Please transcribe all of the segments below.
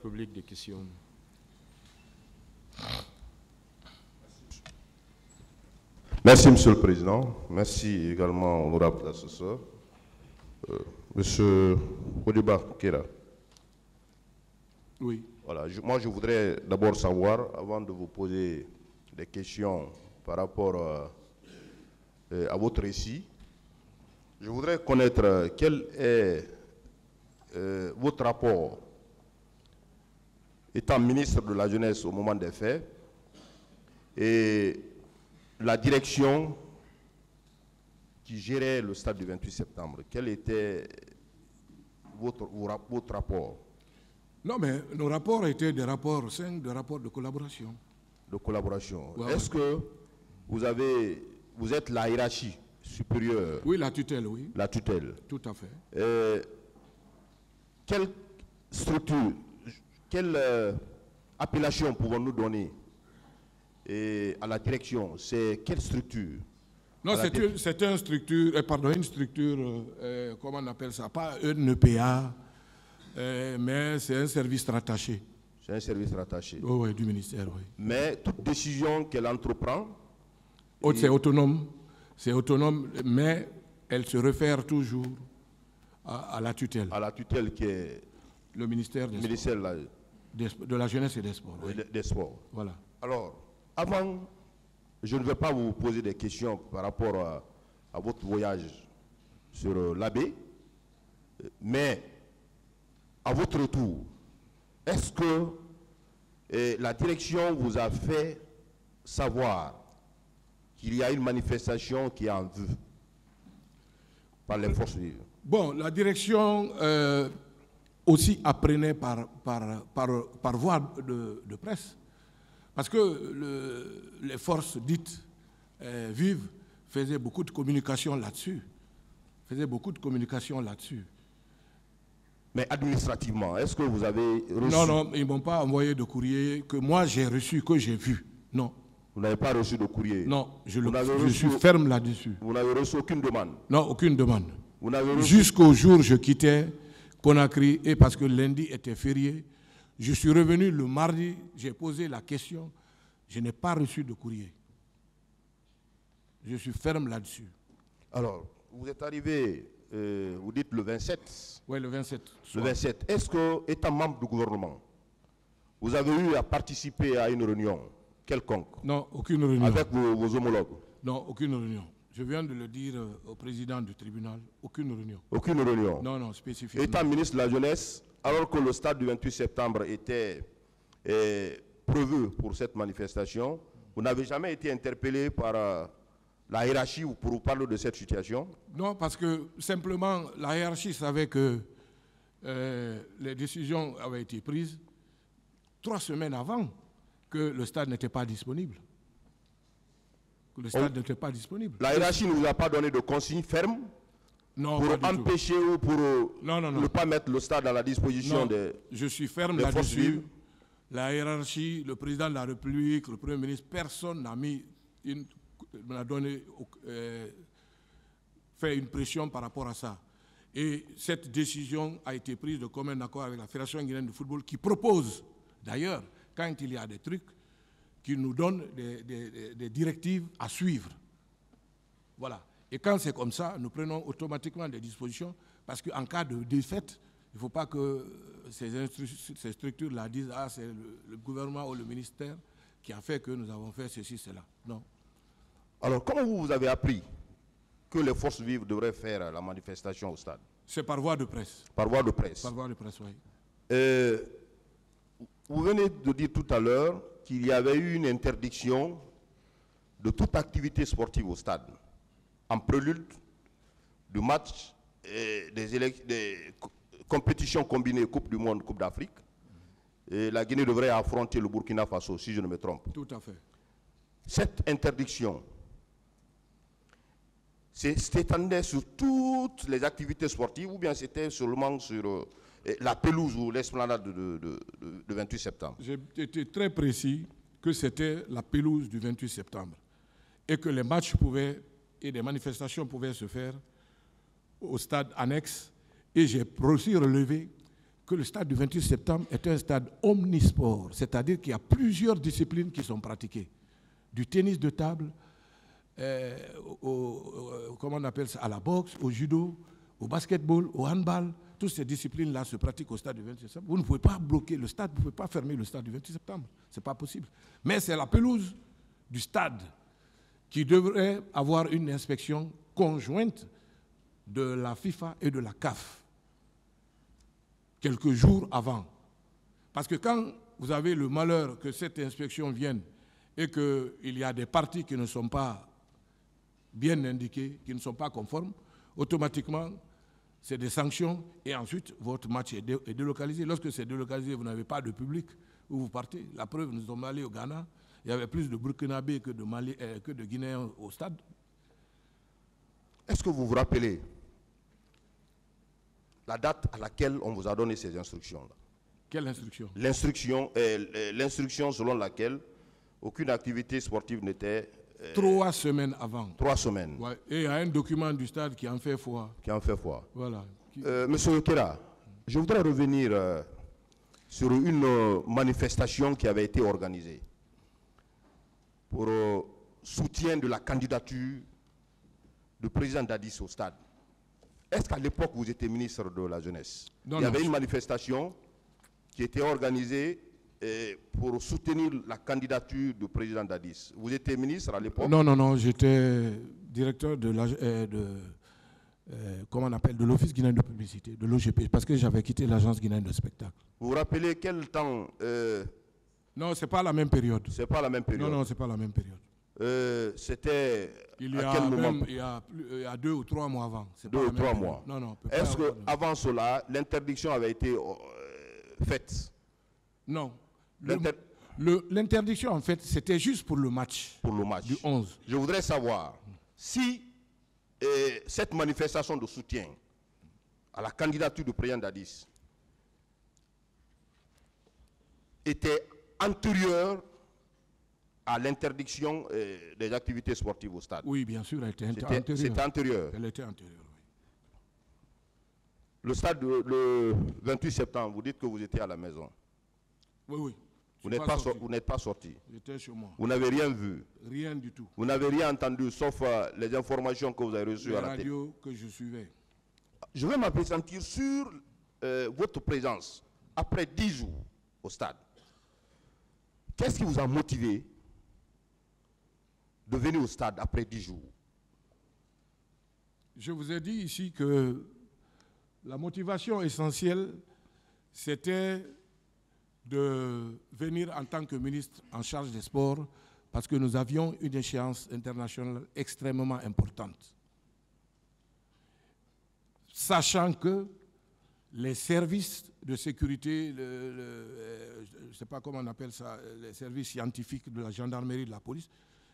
République de Kisium. Merci, Monsieur le Président. Merci également, honorable assesseur. Monsieur Odiba Kera. Oui. Voilà, moi, je voudrais d'abord savoir, avant de vous poser des questions par rapport à votre récit, je voudrais connaître quel est votre rapport étant ministre de la Jeunesse au moment des faits et la direction qui gérait le stade du 28 septembre. Quel était votre rapport? Non, mais nos rapports étaient des rapports sains, des rapports de collaboration. De collaboration. Ouais, Est-ce que vous êtes la hiérarchie supérieure? Oui, la tutelle, oui. La tutelle. Tout à fait. Quelle structure, quelle appellation pouvons-nous donner à la direction? C'est quelle structure? Non, c'est une structure, comment on appelle ça? Pas un EPA, mais c'est un service rattaché. C'est un service rattaché. Oh, oui, du ministère, oui. Mais toute décision qu'elle entreprend... C'est autonome, mais elle se réfère toujours à la tutelle. À la tutelle qui est... Le ministère des Sports. De la Jeunesse et des Sports. Oui. Des Sports. Voilà. Alors, avant, je ne vais pas vous poser des questions par rapport à votre voyage sur l'Abbé, mais à votre retour, est-ce que la direction vous a fait savoir qu'il y a une manifestation qui est en vue par les forces vives? Bon, la direction aussi apprenait par voie de presse, parce que les forces dites vives faisaient beaucoup de communication là-dessus. Mais administrativement, est-ce que vous avez reçu... Non, ils ne m'ont pas envoyé de courrier que moi j'ai reçu, que j'ai vu. Non. Vous n'avez pas reçu de courrier? Non, je suis ferme là-dessus. Vous n'avez reçu aucune demande? Non, aucune demande. Reçu... Jusqu'au jour où je quittais Conakry, et parce que lundi était férié, je suis revenu le mardi, j'ai posé la question, je n'ai pas reçu de courrier. Je suis ferme là-dessus. Alors, vous êtes arrivé, vous dites le 27. Oui, le 27. Le 27. Est-ce que, étant membre du gouvernement, vous avez eu à participer à une réunion quelconque? Non, aucune réunion. Avec vos homologues? Non, aucune réunion. Je viens de le dire au président du tribunal, aucune réunion. Aucune réunion? Non, spécifiquement. Étant ministre de la Jeunesse, alors que le stade du 28 septembre était prévu pour cette manifestation, vous n'avez jamais été interpellé par la hiérarchie pour vous parler de cette situation? Non, parce que simplement la hiérarchie savait que les décisions avaient été prises 3 semaines avant que le stade n'était pas disponible. La hiérarchie ne vous a pas donné de consignes fermes pour empêcher ou pour ne pas mettre le stade à la disposition des... Je suis ferme là-dessus. La hiérarchie, le président de la République, le Premier ministre, personne n'a fait une pression par rapport à ça. Et cette décision a été prise de commun accord avec la Fédération guinéenne de football qui propose, d'ailleurs, quand il y a des trucs, qui nous donne des directives à suivre. Voilà. Et quand c'est comme ça, nous prenons automatiquement des dispositions parce qu'en cas de défaite, il ne faut pas que ces structures-là disent « Ah, c'est le gouvernement ou le ministère qui a fait que nous avons fait ceci, cela ». Non. Alors, comment vous avez appris que les forces vives devraient faire la manifestation au stade? C'est par voie de presse. Par voie de presse? Par voie de presse, oui. Vous venez de dire tout à l'heure qu'il y avait eu une interdiction de toute activité sportive au stade, en prélude du match des compétitions combinées Coupe du Monde, Coupe d'Afrique. Et la Guinée devrait affronter le Burkina Faso, si je ne me trompe. Tout à fait. Cette interdiction s'étendait sur toutes les activités sportives ou bien c'était seulement sur la pelouse ou l'esplanade de 28 septembre? J'ai été très précis que c'était la pelouse du 28 septembre et que les matchs et des manifestations pouvaient se faire au stade annexe. Et j'ai aussi relevé que le stade du 28 septembre est un stade omnisport, c'est-à-dire qu'il y a plusieurs disciplines qui sont pratiquées. Du tennis de table, comment on appelle ça, à la boxe, au judo, au basketball, au handball. Toutes ces disciplines-là se pratiquent au stade du 28 septembre. Vous ne pouvez pas bloquer le stade, vous ne pouvez pas fermer le stade du 28 septembre. Ce n'est pas possible. Mais c'est la pelouse du stade qui devrait avoir une inspection conjointe de la FIFA et de la CAF, quelques jours avant. Parce que quand vous avez le malheur que cette inspection vienne et qu'il y a des parties qui ne sont pas bien indiquées, qui ne sont pas conformes, automatiquement, c'est des sanctions et ensuite votre match est délocalisé. Lorsque c'est délocalisé, vous n'avez pas de public où vous partez. La preuve, nous sommes allés au Ghana, il y avait plus de Burkinabés que de Guinéens au stade. Est-ce que vous vous rappelez la date à laquelle on vous a donné ces instructions-là? Quelle instruction? L'instruction selon laquelle aucune activité sportive n'était... 3 semaines avant. 3 semaines. Ouais. Et il y a un document du stade qui en fait foi. Qui en fait foi. Voilà. Monsieur Okera, je voudrais revenir sur une manifestation qui avait été organisée pour soutien de la candidature du président Dadis au stade. Est-ce qu'à l'époque, vous étiez ministre de la Jeunesse? Non, il y avait une manifestation qui était organisée pour soutenir la candidature du président Dadis. Vous étiez ministre à l'époque? Non, j'étais directeur de comment on appelle, de l'Office guinéen de publicité, de l'OGP, parce que j'avais quitté l'agence guinéenne de spectacle. Vous vous rappelez quel temps Non, ce n'est pas la même période. C'est pas la même période. Non, ce n'est pas la même période. C'était à quel moment? Il y a 2 ou 3 mois avant. 2 ou 3 mois. Non. Est-ce qu'avant cela, l'interdiction avait été faite? Non. L'interdiction, en fait, c'était juste pour le match. Pour le match. Du 11. Je voudrais savoir si cette manifestation de soutien à la candidature du président Dadis était antérieure à l'interdiction des activités sportives au stade. Oui, bien sûr, elle était antérieure. C'était antérieur. Elle était antérieure, oui. Le stade, le 28 septembre, vous dites que vous étiez à la maison. Oui. Vous n'êtes pas sorti. J'étais chez moi. Vous n'avez rien vu. Rien du tout. Vous n'avez rien entendu, sauf les informations que vous avez reçues à la télé. Radio que je suivais. Je vais m'appesantir sur votre présence après 10 jours au stade. Qu'est-ce qui vous a motivé de venir au stade après 10 jours? Je vous ai dit ici que la motivation essentielle, c'était de venir en tant que ministre en charge des sports parce que nous avions une échéance internationale extrêmement importante. Sachant que les services de sécurité, je ne sais pas comment on appelle ça, les services scientifiques de la gendarmerie, de la police,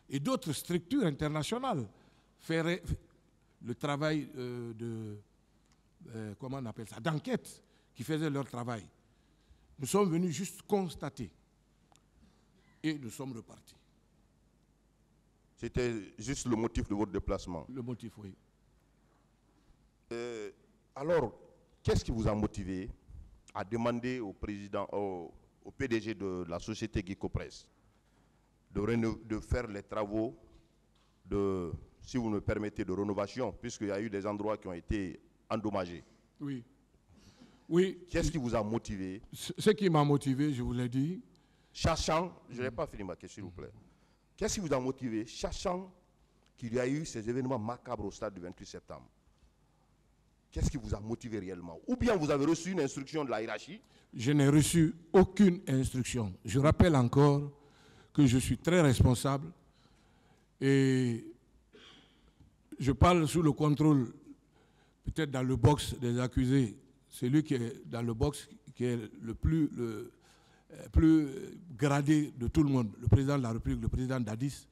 et d'autres structures internationales feraient le travail comment on appelle ça, d'enquête, qui faisaient leur travail. Nous sommes venus juste constater et nous sommes repartis. C'était juste le motif de votre déplacement? Le motif, oui. Alors, qu'est-ce qui vous a motivé à demander au président, au PDG de la société Guico-Presse de faire les travaux de, si vous me permettez, de rénovation, puisqu'il y a eu des endroits qui ont été endommagés? Oui. Qu'est-ce qui vous a motivé? Ce qui m'a motivé, je vous l'ai dit. Sachant, je n'ai pas fini ma question, s'il vous plaît. Qu'est-ce qui vous a motivé, sachant qu'il y a eu ces événements macabres au stade du 28 septembre? Qu'est-ce qui vous a motivé réellement? Ou bien vous avez reçu une instruction de la hiérarchie? Je n'ai reçu aucune instruction. Je rappelle encore que je suis très responsable et je parle sous le contrôle, peut-être dans le box des accusés, celui qui est dans le box qui est le plus gradé de tout le monde, le président de la République, le président Dadis.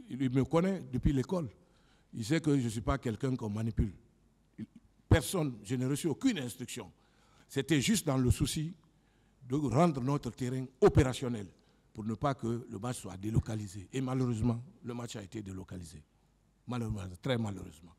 Il me connaît depuis l'école. Il sait que je ne suis pas quelqu'un qu'on manipule. Personne, je n'ai reçu aucune instruction. C'était juste dans le souci de rendre notre terrain opérationnel pour ne pas que le match soit délocalisé. Et malheureusement, le match a été délocalisé. Malheureusement, très malheureusement.